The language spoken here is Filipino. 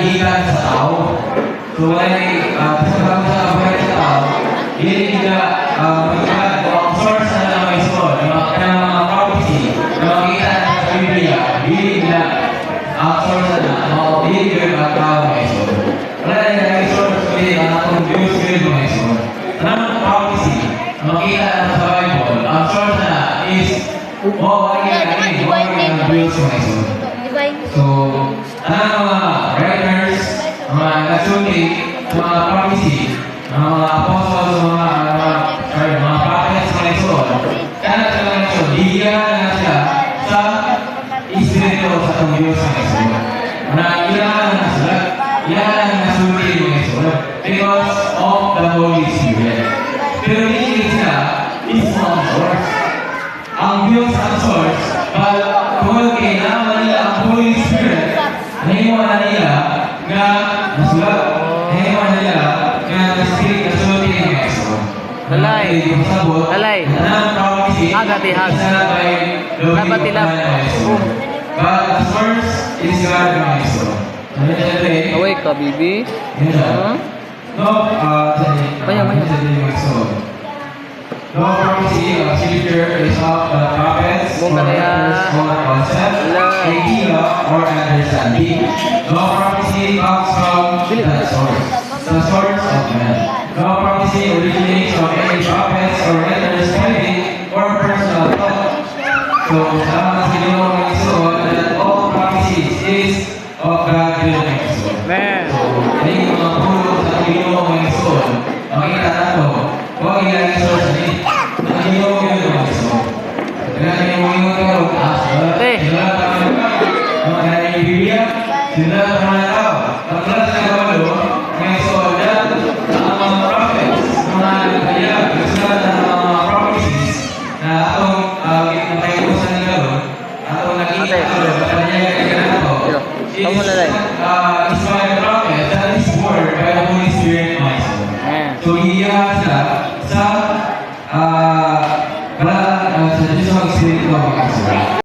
gikan sa tao. So walay sa kabuhay sa tao, dili kita ang source na lang may soul, ng mga prophecy na makita sa Biblia, dili kita ang source na dili kita ang tao may soul. Wala na yung source kundi ang atong Diyos will may soul. Ang prophecy na makita sa Bible, ang source na is ang Diyos may soul. So, mga writers, mga nagsulit, mga prophecy, mga apostles, mga prophets ng Lord, kaya sila ng Lord, bigyan na sila sa Espiritu sa itong Diyos ng Lord. Na ilan na sila, ilan na nasulit ng Lord because of the Holy Spirit. Pero hindi sila is one source. Ang Diyos ang source, but kung kailangan nila ang Holy Spirit, nahiwan nila na nasulat, nahiwan nila na nasirit na sulit ng Lord. Lalay. Lalay. Hag. Dapat tilap. But the source is God my soul. Awake ka, bibi. No, Maya. no prophecy of scripture is of the prophets or others or concept, idea, or understanding. No prophecy comes from the source of man. No prophecy originates from any prophets or letters writing or personal thought. So, sama sa Ginoo ng Isuon that all prophecies is of God will ng Isuon. So, hindi mga pulot sa Ginoo ng Isuon, makita nato, huwag ilang source ni ang Ginoo ng Isuon. Kaya yung mga karoon, sila ang Biblia, sila ang tao. Ang lahat ng kabalo, ng Isuon na ang mga prophets, mga kaya, sila ang mga prophecies na atong nakaiusan nila doon, atong nakita ko, panyaya ka na ito, is